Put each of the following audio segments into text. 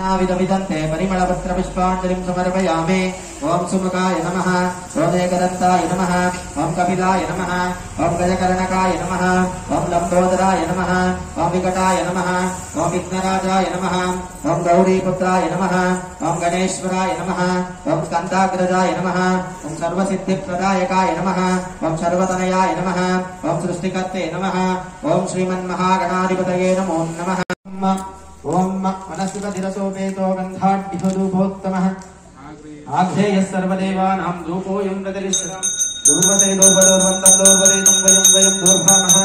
नानाविधमिदन्ते परिमलपत्रपुष्पाञ्जलिं समर्पयामि। ओम सुमुखाय नमः, ओम एकदन्ताय नमः, ओम कपिलाय नमः, ओम गजकर्णकाय नमः, ओम लंबोदराय नमः, ओम विकटाय नमः, ओम विघ्नराजाय नमः, ओम गौरीपुत्राय नमः, ओम गणेश्वराय नमः, ओम स्कन्दाग्रजाय नमः, ओम सर्वसिद्धिप्रदायकाय नमः, ओम सर्वतनयाय नमः, ओम सृष्टिकर्ते नमः, ओम श्रीमन्महागणाधिपतये नमो नमः। ओम वनस्पतिरसोपेतो गन्धाढ्यो धूपोत्तमः आग्नेयः सर्वदेवानां धूपोऽयं प्रदर्शितम् दूर्वते दोर्वदोर्वन्तं दोर्वदेतं वयं दोर्भामः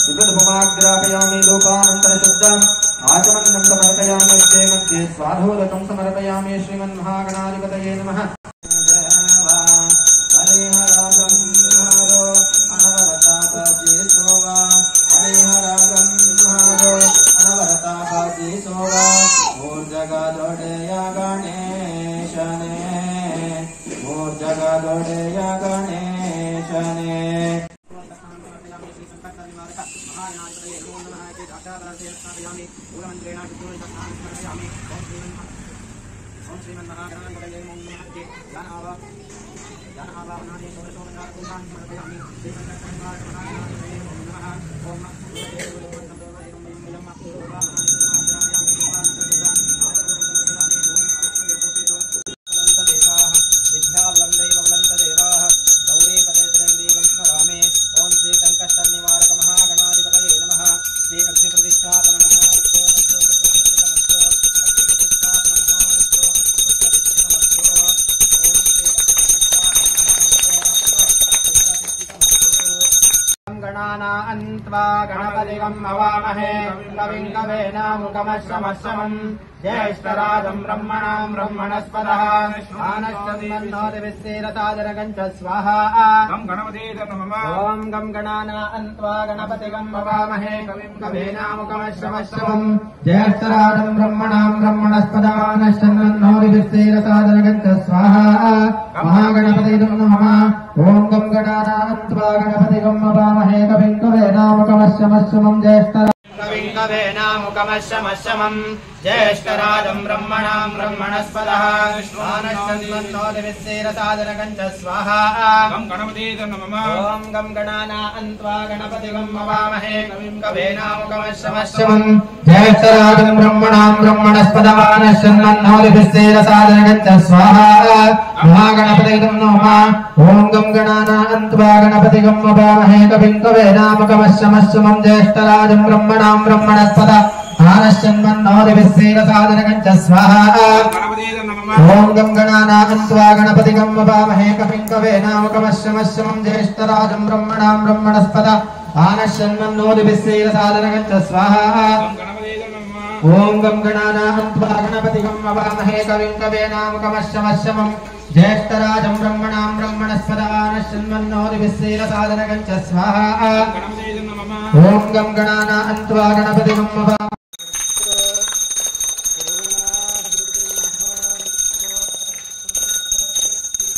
विपदुपमाग्रापयामि लोपानन्तरशुद्धम् आचमन्नं समर्पयामि मध्ये मध्ये स्वाधोदकं समर्पयामि श्रीमन्महागणाधिपतये नमः। गणपतिगं अवामहे कविं कवेनामुकमश्रमश्रमम् ज्येष्ठराजं ब्रह्मणां ब्रह्मणस्पदः आनश्चन्दन्नोतिविस्तीरसादरगं च स्वाहा। गं गणानान्त्वा गणपतिगं अवामहे कविं कवेनामुकमश्रमश्रमम् ज्येष्ठराजं ब्रह्मणां ब्रह्मणस्पदः आनश्चन्दन्नोतिविस्तीरसादरगं च स्वाहा। महागणपतिगं नमः। ओम गं गणानान्त्वा गणपतिगं अवामहे कविं कवेनामुकमश्रमश्रमम् ज्येष्ठराजं ब्रह्मणां ब्रह्मणस्पदः आनश्चन्दन्नोतिविस्तीरसादरगं च स्वाहा। गं गणानान्त्वा गणपतिगं अवामहे कविं कवेनामुकमश्रमश्रमम् ज्येष्ठराजं ब्रह्मणां ब्रह्मणस्पदः आनश्चन्दन्नोतिविस्तीरसादरगं च स्वाहा। महागणपतिगं नमः। ओम गं गणानान्त्वा गणपतिगं अवामहे कविं कवेनामुकमश्रमश्रमम् ज्येष्ठराजं ब्रह्मणां ब्रह्मणस्पदः आनश्चन्दन्नोतिविस्तीरसादरगं च स्वाहा। ओम गं गणानान्त्वा गणपतिगं अवामहे कविं कवेनामुकमश्रमश्रमम् ज्येष्ठराजं ब्रह्मणां ब्रह्मणस्पदः आनश्चन्दन्नोतिविस्तीरसादरगं च स्वाहा। ओम गं गणानान्त्वा गणपतिगं अवामहे कविं कवेनामुकमश्रमश्रमम् ज्येष्ठराजं ब्रह्मणां ब्रह्मणस्पदः आनश्चन्दन्नोतिविस्तीरसादरगं च स्वाहा। ओम गं गणानान्त्वा गणपतिगं